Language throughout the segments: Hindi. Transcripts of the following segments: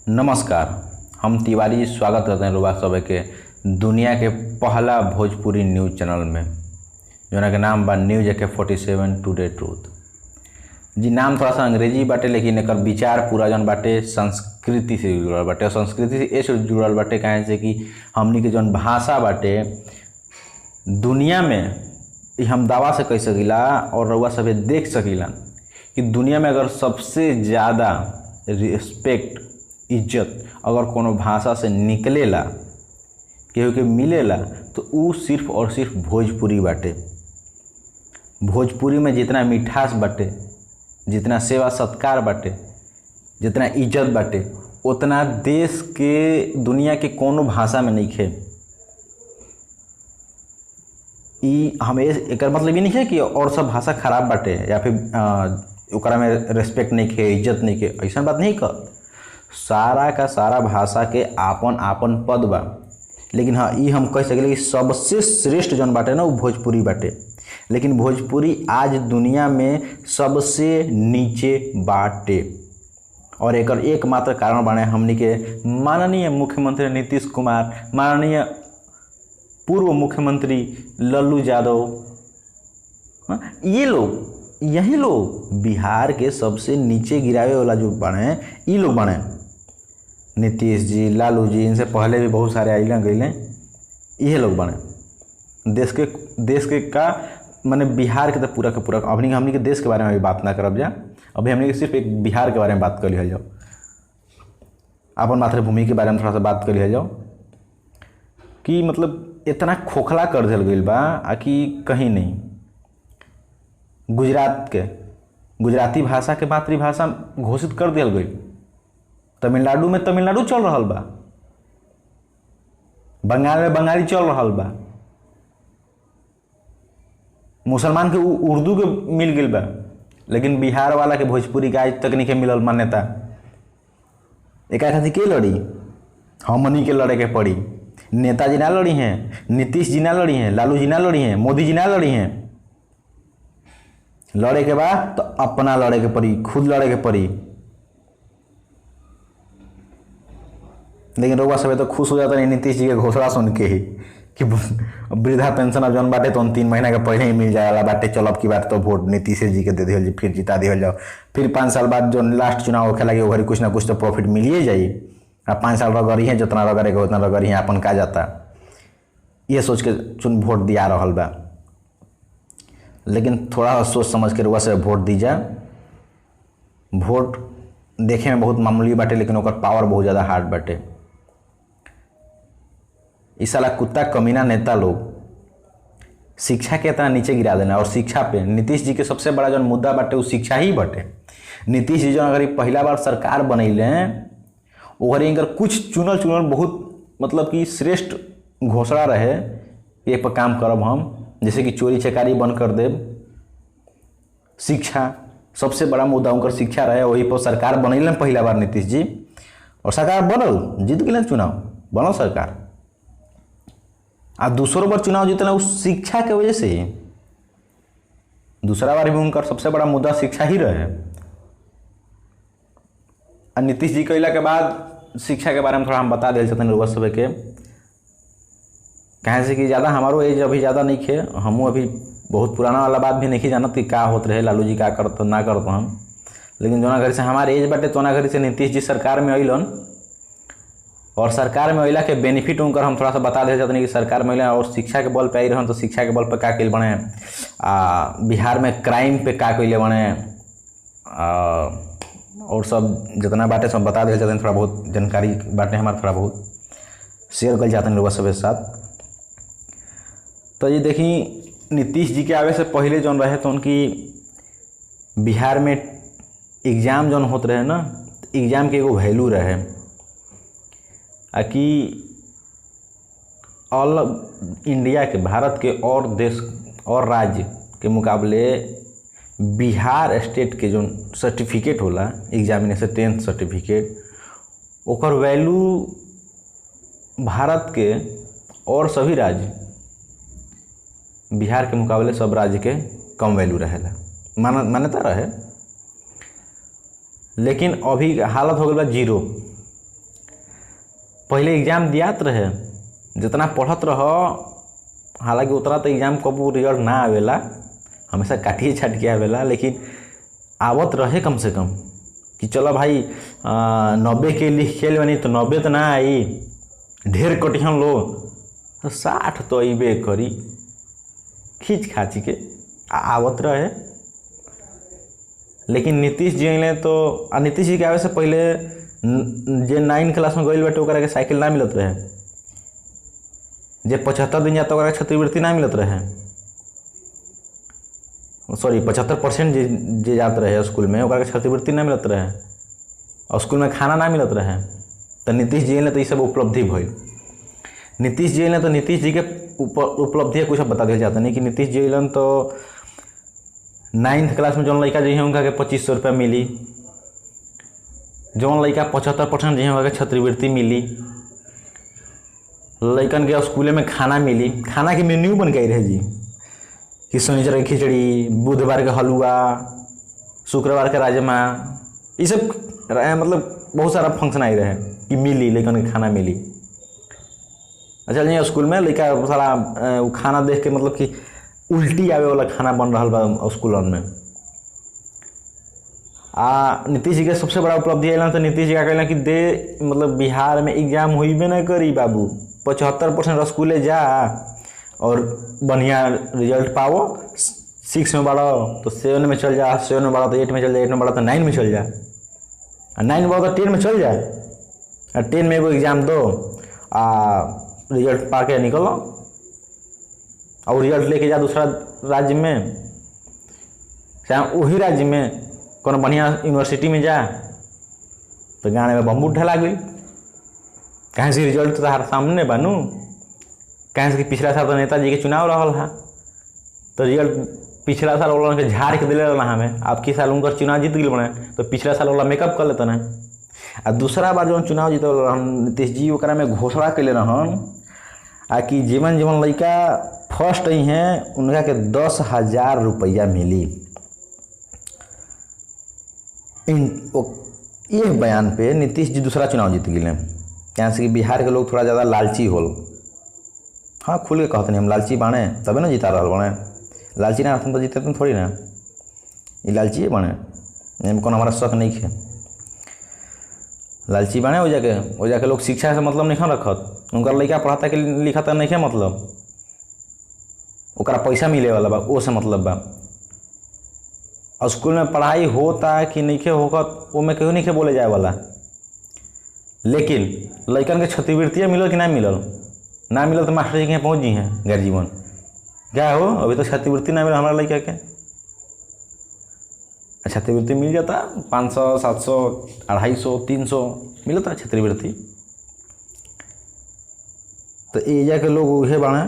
नमस्कार। हम तिवारी स्वागत करते हैं लोग सब के दुनिया के पहला भोजपुरी न्यूज़ चैनल में, जोना के नाम बा न्यूज AK-47 टुडे ट्रूथ। जी नाम थोड़ा सा अंग्रेजी बाटे, लेकिन एक विचार पूरा जौन बाटे संस्कृति से जुड़ल बाटे। और संस्कृति से ऐसे जुड़ल बाटे कहे से कि हमनी के जौन भाषा बाटे दुनिया में हम दावा से कह सकीला और रउआ सभे देख सकीला कि दुनिया में अगर सबसे ज़्यादा रिस्पेक्ट इज्जत अगर कोनो भाषा से निकलेला केहू के मिलेला तो ऊ सिर्फ और सिर्फ भोजपुरी बाटे। भोजपुरी में जितना मिठास बाटे, जितना सेवा सत्कार बाटे, जितना इज्जत बाटे, उतना देश के दुनिया के कोनो भाषा में नहीं खे। हमें एक मतलब ये नहीं है कि और सब भाषा खराब बाटे या फिर ओकरा में रेस्पेक्ट नहीं खे, इज्जत नहीं खे, ऐसा बात नहीं कर। सारा का सारा भाषा के आपन आपन पद बा, लेकिन हाँ ये हम कह सकें कि सबसे श्रेष्ठ जौन बाटे ना वो भोजपुरी बाटे। लेकिन भोजपुरी आज दुनिया में सबसे नीचे बाटे और एकर एकमात्र कारण बने हमनी के माननीय मुख्यमंत्री नीतीश कुमार, माननीय पूर्व मुख्यमंत्री लल्लू यादव, यही लोग बिहार के सबसे नीचे गिरावे वाला जो बने ये लोग बने। नीतीश जी, लालू जी, इनसे पहले भी बहुत सारे आइलें गईलें, ये लोग बने। देश के का माने बिहार के तो पूरा का पूरा अभी हमनी के देश के बारे में अभी बात ना करब जा, अभी हमनी के सिर्फ एक बिहार के बारे में बात कर लिया जाओ, अपन मातृभूमि के बारे में थोड़ा सा बात कर लिया जाओ कि मतलब इतना खोखला कर दिल गई बा कि कहीं नहीं। गुजराती भाषा के मातृभाषा घोषित कर दिया गई। तमिलनाडु में तमिलनाडु चल रहा बा, बंगाल में बंगाली चल रहा बा, मुसलमान के उर्दू के मिल गई बा, लेकिन बिहार वाला के भोजपुरी के आज तक नहीं मिलल मान्यता। एक खातिर के लड़ी, हमनी के लड़े के पड़ी। नेताजी ना लड़ी हैं, नीतीश जी ना लड़ी हैं, लालू जी ना लड़ी हैं, मोदी जी ना लड़ी हैं। लड़े के बाद तो अपना लड़े के पड़ी, खुद लड़े के पड़ी। लेकिन रउआ सब तो खुश हो जाता नहीं नीतीश जी के घोषणा सुन के ही कि वृद्धा पेंशन अब जौन बाटे तो 3 महीना के पहले ही मिल जाएगा बाटे। चलो अब की बात तो वोट नीतीश जी के दे दिया जी, फिर जिता दिया जाओ, फिर 5 साल बाद जो लास्ट चुनाव होखे लगे वो कुछ ना कुछ तो प्रॉफिट मिलिए जाइए। अब 5 साल रगड़ी है, जितना रगड़ेगा उतना रगड़ी है, अपन का जाता ये सोच के वोट दिया रहल बा। लेकिन थोड़ा सोच समझ के रउआ से वोट दीजा। वोट देखे में बहुत मामूली बाटे, लेकिन ओकर पावर बहुत ज़्यादा हार्ड बाटे। इस साला कुत्ता कमीना नेता लोग शिक्षा के इतना नीचे गिरा देना। और शिक्षा पे नीतीश जी के सबसे बड़ा जो मुद्दा बाटे वो शिक्षा ही बाटे। नीतीश जी जो अगर पहला बार सरकार बनैले ओकर इनकर कुछ चुनल बहुत मतलब कि श्रेष्ठ घोषणा रहे ये पर काम करब हम, जैसे कि चोरी चकारी बंद कर देव। शिक्षा सबसे बड़ा मुद्दा उनकर शिक्षा रहे, वही पर सरकार बनैले पहला बार नीतीश जी, और सरकार बनल, जीत गए चुनाव, बनल सरकार। आ दूसरों बार चुनाव जीतना उस शिक्षा के वजह से ही। दूसरा बार भी उनका सबसे बड़ा मुद्दा शिक्षा ही रहे। और नीतीश जी कैला के बाद शिक्षा के बारे में थोड़ा हम बता दिल चाहते हैं सब के, कहे से कि ज़्यादा हमारो एज अभी ज़्यादा नहीं खे, हमू अभी बहुत पुराना वाला बात भी नहीं जानत कि का होत रहे, लालू जी का करत ना करत हम। लेकिन जोना घड़ी से हमारे एज बाटे तोना घड़ी से नीतीश जी सरकार में अलन, और सरकार में अला के बेनिफिट उनकर हम थोड़ा सा बता दे चाहते हैं कि सरकार में अला और शिक्षा के बल पे आई रहन तो शिक्षा के बल पे का कैल बने, बिहार में क्राइम पे का कैले बने, और सब जितना बाटे सब बता दे चाहते हैं। थोड़ा बहुत जानकारी बाटे हमारे थोड़ा बहुत शेयर कर जाते हैं लोगों सब साथ। तो ये देखी नीतीश जी के आवे से पहले जौन रहे तो उनकी बिहार में एग्ज़ाम जौन होते रहे ना, एग्ज़ाम के एगो वैल्यू रहे कि ऑल इंडिया के, भारत के और देश और राज्य के मुकाबले बिहार स्टेट के जो सर्टिफिकेट होला एग्जामिनेशन 10th सर्टिफिकेट, ओकर वैल्यू भारत के और सभी राज्य बिहार के मुकाबले सब राज्य के कम वैल्यू रहेला, मान्यता रहे। लेकिन अभी हालत हो गई जीरो। पहले एग्जाम दियात रहे, जितना पढ़त रह, हालांकि उतना तो एग्जाम कबू रिजल्ट ना आवेला, हमेशा काटिए छाट के आवेला, लेकिन आवत रहे कम से कम कि चलो भाई 90 के लिख खेल बनी तो 90 तो ना आई, ढेर कटिहन लो तो 60 तो अबे करी, खींच खाच के आवत रहे। लेकिन नीतीश जी अइले तो नीतीश जी के आवे से पहले जे 9 क्लास में गइल बाटे ओकरा के साइकिल ना मिलत रहे, जे 75 दिन जाता ओकरा के छात्रवृत्ति ना मिलत रहे, सॉरी 75% जे जात रहे स्कूल में ओकरा के छात्रवृत्ति ना मिलत रहे, और स्कूल में खाना ना मिलत रहे। तो नीतीश जी अइले तो ये सब उपलब्धि भइल। नीतीश जी अइले तो नीतीश जी के उपलब्धि कुछ बता दिया जाता नहीं कि नीतीश जी अइलन तो 9th क्लास में जौन लड़का जो उनका के 2500 रुपया मिली, जौन लड़का 75% जो उनका के छात्रवृत्ति मिली, लड़कन के स्कूले में खाना मिली, खाना के मेन्यू बन गई रहे जी कि शनिचर के खिचड़ी, बुधवार के हलवा, शुक्रवार के राजमा, ये सब मतलब बहुत सारा फंक्शन आई रहे कि मिली लड़कन के खाना मिली। अच्छा नहीं स्कूल में लड़का सारा खाना देख के मतलब कि उल्टी आवे वाला खाना बन रहा बा स्कूल में। नीतीश जी के सबसे बड़ा उपलब्धि अल तो नीतीश जी का कहला कि दे मतलब बिहार में एग्जाम हुईबे ना करी बाबू, 75% स्कूले जा और बढ़िया रिजल्ट पाओ, 6 में बढ़ो तो 7 में चल जा, 7 में बढ़ो तो 8 में चल जा, 8 में बढ़ो तो 9 में चल जा, 9 में बढ़ो तो 10 में चल जा, 10 में एगो एग्जाम दो, रिजल्ट पा के निकलो और रिजल्ट लेके जा दूसरा राज्य में, चाहे वही राज्य में कोनो बढ़िया यूनिवर्सिटी में जा, तो गाने में बम्बू ढला गई। कहीं से रिजल्ट तो हर सामने बनू, कहीं से कि पिछला साल तो नेताजी के चुनाव रहा है, तो रिजल्ट पिछला साल वाला के झाड़ के दिले रहा हमें, अब की साल उनका चुनाव जीत गए बने तो पिछला साल वाला मेकअप कर लेते ना। आ दूसरा बार जो चुनाव जीत नीतीश जी ओकरा में घोषणा कैले रहन कि जीवन जीवन लड़का फर्स्ट ही हैं उनका के 10,000 रुपया मिली। ये बयान पे नीतीश जी दूसरा चुनाव जीत गए, यहाँ से कि बिहार के लोग थोड़ा ज़्यादा लालची होल। हाँ खुल के कहते नहीं हम लालची बाने तबे ना जिता रहा बने, लालची ना रहते तो जीते तुम थोड़ी ना, ये लालची बने कौन हमारा शक नहीं है, लालची बाने वो जाके लोग शिक्षा से मतलब नहीं रखत, उनका लड़का पढ़ाता कि लिखाता नहीं है मतलब, ओकरा पैसा मिले वाला बा वो से मतलब बा। और स्कूल में पढ़ाई होता कि नहीं होगा वो में क्यों नहीं बोले जाए वाला, लेकिन लड़कन के छात्रवृत्तियाँ मिलल कि ना मिलल, ना मिलल तो मास्टर जी के यहाँ पहुँच जी हैं गैर जीवन क्या हो, अभी तो छात्रवृत्ति ना मिला हमारा लड़का के। छात्रवृत्ति मिल जाता 500 700 250 300 मिलता छात्रवृत्ति। तो एजा के लोग उहे बने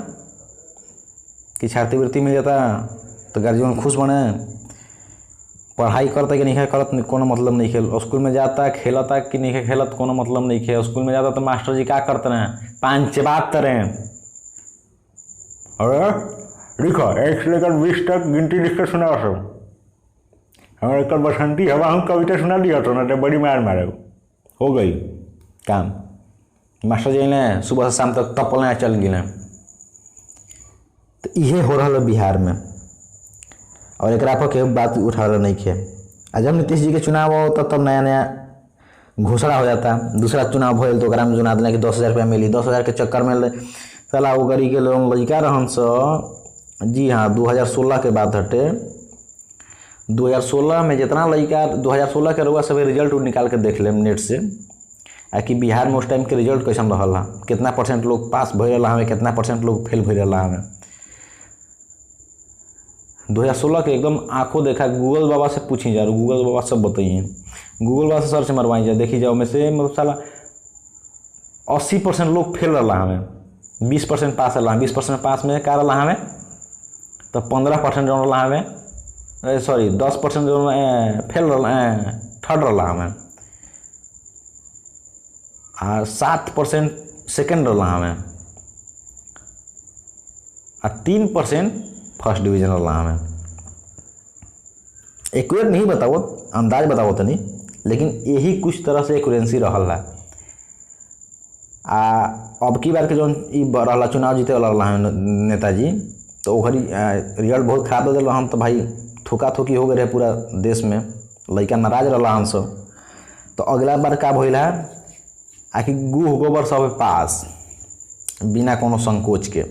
कि छात्रवृत्ति मिल जाता तो गार्जियन खुश बने, पढ़ाई करता कि नहीं करत कोनो मतलब नहीं खेल, स्कूल में जाता खेलता कि नहीं खेलत कोनो मतलब नहीं खे, स्कूल में जाता तो मास्टर जी क्या करते हैं 5 बात करें, अरे लिखो 1 से लेकर 20 तक गिनती लिख कर सुना सब, हमारे कल बसंती हवा हम कविता सुना दिया तो ना तो बड़ी मार मारे हो गई काम। मास्टर जी ने सुबह से शाम तक टपलना चल गए। तो ये हो रहा बिहार में और एक के बात उठा रहा नहीं खे। जब नीतीश जी के चुनाव हो तब नया नया घोषणा हो जाता, दूसरा चुनाव हो तो में सुना देना कि 10,000 रुपया मिली, 10,000 के चक्कर में साला वो गरी के लोग लड़का रहन सो। जी हाँ 2016 के बात हटे, 2016 में जितना लड़का 2016 के रुआ सब रिजल्ट निकाल के देख लें नेट से कि बिहार में उस टाइम के रिजल्ट कैसन रहा, कितना % लोग पास भय रहा हमें, कितना % लोग फेल भय रहा हमें। 2016 के एकदम आंखों देखा, गूगल बाबा से पूछी जा, गूगल बाबा सब बताइए, गूगल बाबा से सर्च मरवाई जा, देखी जाओ में से मतलब साला 80% लोग फेल रहा हमें, 20% पास रहा, 20% पास में क्या रहा हमें तो 15% जो रहा हमें, सॉरी 10% जो फेल रहा थर्ड रहा हमें, और 7% सेकेंड रहा हमें, और 3% फर्स्ट डिवीजन रहा हमें। एक्यूरेट नहीं बताओ, अंदाज बताओ तो नहीं, लेकिन यही कुछ तरह से एक्यूरेंसी रहा है। आ अब की बार के जो रहा चुनाव जीते वाला रहा नेताजी, तो ओकर रिजल्ट बहुत खराब दे दिल हम, तो भाई थूका थूकी हो गए रहे पूरा देश में, लड़का नाराज रहा हम सब। तो अगला बार का भइल है आखिर गुह गोबर सब पास, बिना कोनो संकोच के,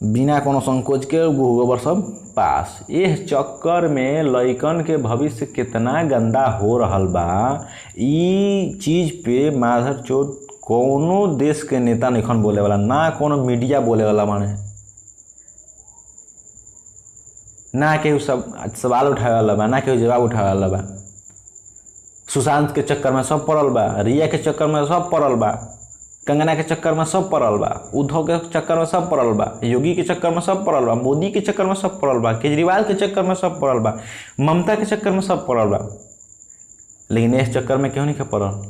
बिना कोनो संकोच के गुह गोबर सब पास। इस चक्कर में लइकन के भविष्य कितना गंदा हो रहल बा, ई चीज पे माधर चोट कोनो देश के नेता नहीं बोले वाला, ना कोनो मीडिया बोले वाला माने, ना केहू सब सवाल उठावे वाला बा, ना केहू जवाब उठावे वाला बा। सुशांत के चक्कर में सब पड़ल बा, रिया के चक्कर में सब पड़ल बा, कंगना के चक्कर में सब पड़ल बा, उद्धव के चक्कर में सब पड़ल बा, योगी के चक्कर में सब पड़ल बा, मोदी के चक्कर में सब पड़ल बा, केजरीवाल के चक्कर में सब पड़ल बा, ममता के चक्कर में सब पड़ल बा, लेकिन इस चक्कर में क्यों नहीं पड़ल?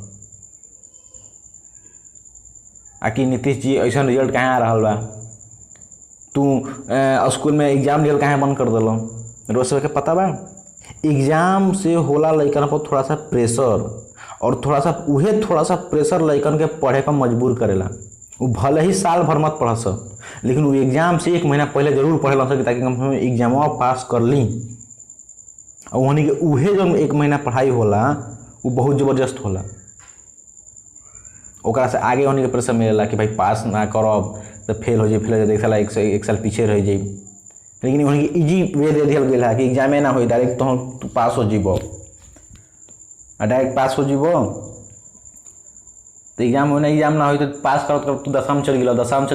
आकि नीतीश जी ऐसा रिजल्ट कहाँ आ रहा बा, तू स्कूल में एग्जाम दियल कहाँ बंद कर दिल? रोज सबके पता बा एग्जाम से होला लइकन पर थोड़ा सा प्रेशर, और थोड़ा सा प्रेशर लइकन के पढ़े पर मजबूर करेला। वो भले ही साल भर मत पढ़ सब, लेकिन वो एग्जाम से 1 महीना पहले जरूर पढ़े ला ताकि हम एग्जाम पास कर ली। और वहाँ के उहे जो 1 महीना पढ़ाई होला वो बहुत ज़बरदस्त होला, ओकरा से आगे होने के प्रेशर मिलेला कि भाई पास ना करब तो फेल हो जाए, एक साल पीछे रह जाए। लेकिन वहाँ के इजी वे दे दिया गया है कि एग्जामे ना हो, डायरेक्ट तो पास हो जीबो, डायरेक्ट पास हो जीबो। तो एग्जाम ना हो तो पास करत तू 10वीं चल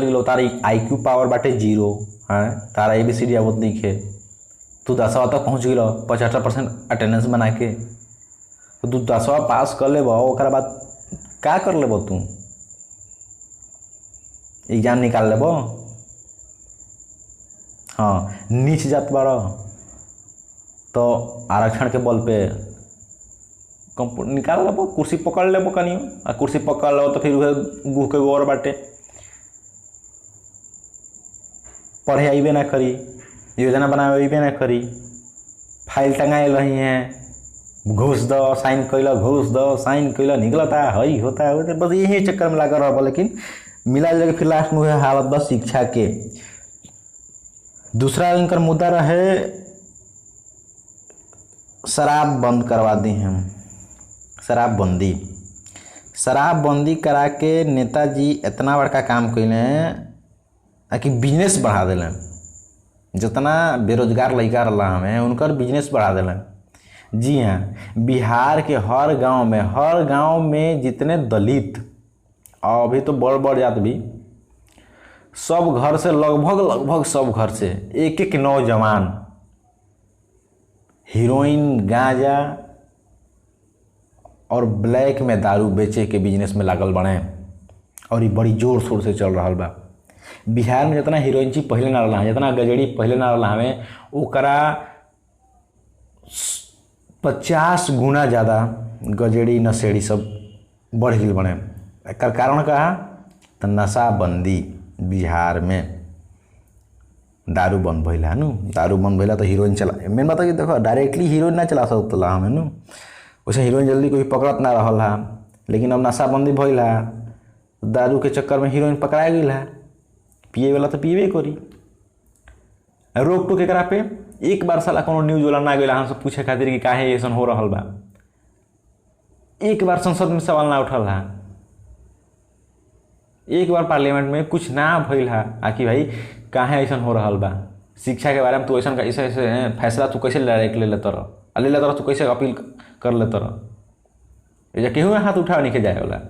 गलो, तारा IQ पावर बाटे 0 है, तारा ABCD आवत नहीं खे, तू 10वां तक पहुँच गलो 75% अटेंडेंस बना के, तो तू 10वां पास कर लेबो, ओकरा बाद का कर लेबो? तू एग्जाम निकाल लेबो? हाँ, नीच जात बाड़ा तो आरक्षण के बल पे निकाल लेबो, कुर्सी पकड़ लेबो कनियो, आ कुर्सी पकड़ लो तो फिर वह गुह के गोर बाटे, पढ़े अबे ना करी, योजना बनावे अबे ना करी, फाइल टंगाए रही हैं, घूस दो साइन कैला, घूस दो साइन कैला, निकलता है होता है, बस यही चक्कर में लगा रहा। लेकिन मिला जुला के फिर लास्ट में हालत बस शिक्षा के। दूसरा इनका मुद्दा रहे शराब बंद करवा दी हम, शराबबंदी करा के नेताजी इतना बड़का काम कैले हैं कि बिजनेस बढ़ा दिलन, जितना बेरोजगार लड़का रहा हमें उनकर बिजनेस बढ़ा दिलन। जी हाँ, बिहार के हर गांव में जितने दलित और अभी तो बड़ जात भी, सब घर से लगभग सब घर से एक नौजवान हीरोइन, गांजा और ब्लैक में दारू बेचे के बिजनेस में लागल बने, और ये बड़ी जोर शोर से चल रहा बा। बिहार में जितना हीरोइन चीज पहले ना रहा, जितना गजड़ी पहले ना रहा हमें, ओकरा 50 गुना ज़्यादा गजड़ी नशेड़ी सब बढ़ गई बने। एक कारण का तो नशाबंदी बिहार में, दारू बंद भइल है नु, दारू बंद भइला तो हीरोइन चला, मेन बात है कि देखो डायरेक्टली हीरोइन ना चला सकता हमें नु, वैसे हीरोइन जल्दी कोई पकड़त ना रहा है। लेकिन अब नशाबंदी भइल है, दारू के चक्कर में हीरोइन पकड़ा गई है, पिए वाला तो पिए करी। रोक टोक एकरा पे एक बार साला कोनो न्यूज वाला ना गया हमसे पूछे खातिर कि काहे ऐसा हो रहा बा, एक बार संसद में सवाल ना उठल है, एक बार पार्लियामेंट में कुछ ना भइल है आकि भाई काहे ऐसा हो रहा बा, शिक्षा के बारे में तू ऐसे फैसला तू कैसे डायरेक्ट ले लेता रह, तू कैसे अपील कर लेता रह, केहू हाथ उठा नहीं के जाए वाला।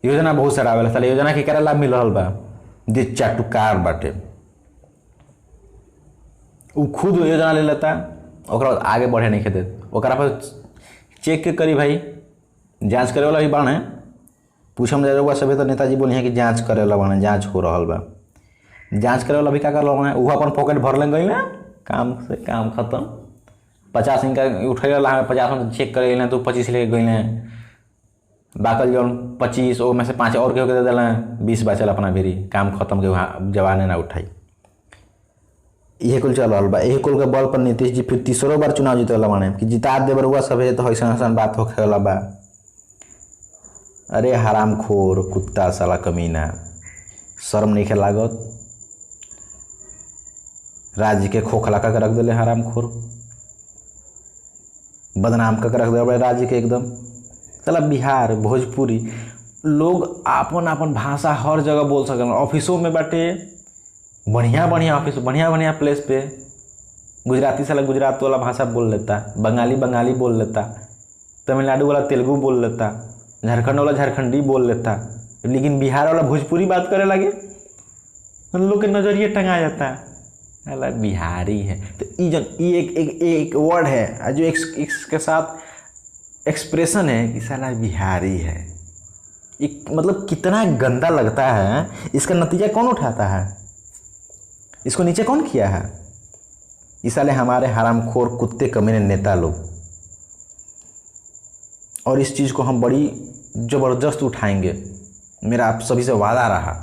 योजना बहुत सारा आवेला, साला योजना के करा लाभ मिल रहा बा, जे चाटुकार बाटे उ खुद योजना ले लेता, ओकरा बाद आगे बढ़े नहीं खेते, ओकरा पर चेक के करी भाई, जांच करे वाला भी बाने, पूछम जाएगा सभी तो नेताजी बोले हैं कि जांच करे वाला बाने, जांच हो रहा बा, जांच करे वाला भी क्या कर रहा है, वो अपन पॉकेट भर लें गई ना, काम से काम खत्म। 50 इनका उठे रहा 50 में चेक करे तो 25 लेके गई, बाकल जो 25 में से 5 और के दे दिल, 20 बचल अपना भेरी, काम खत्म के जवाने ना उठाई। यही कुल चल रहा बा, यही कुल के बल पर नीतीश जी फिर तीसरो बार चुनाव जीते वाला माने कि जिता दे बरुआ सब है, तो ऐसा बात होखे वाला बा। अरे हरामखोर कुत्ता साला कमीना, शर्म नहीं लागत। राज्य के खोखला का रख दिले हरामखोर, बदनाम का रख दिले राज्य के एकदम। साला बिहार भोजपुरी लोग आपन आपन भाषा हर जगह बोल सकल। ऑफिसों में बाटे बढ़िया बढ़िया ऑफिस, बढ़िया बढ़िया प्लेस पे गुजराती साला गुजरात वाला भाषा बोल लेता, बंगाली बंगाली बोल लेता, तमिलनाडु वाला तेलुगु बोल लेता, झारखंड वाला झारखंडी बोल लेता, लेकिन बिहार वाला भोजपुरी बात करे लगे, हम लोग के नज़रिए टंगा जाता है साला बिहारी है। तो ये एक वर्ड है जो इसके साथ एक्सप्रेशन है कि साला बिहारी है। एक मतलब कितना गंदा लगता है। इसका नतीजा कौन उठाता है? इसको नीचे कौन किया है? इस साले हमारे हरामखोर कुत्ते कमीने नेता लोग। और इस चीज़ को हम बड़ी ज़बरदस्त उठाएंगे, मेरा आप सभी से वादा रहा।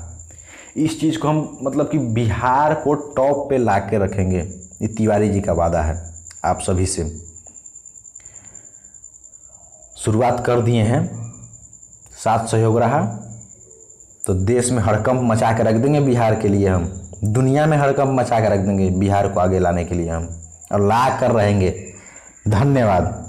इस चीज़ को हम मतलब कि बिहार को टॉप पे ला के रखेंगे, ये तिवारी जी का वादा है आप सभी से। शुरुआत कर दिए हैं, साथ सहयोग रहा तो देश में हड़कंप मचा के रख देंगे बिहार के लिए। हम दुनिया में हड़कंप मचा के रख देंगे बिहार को आगे लाने के लिए हम, और ला कर रहेंगे। धन्यवाद।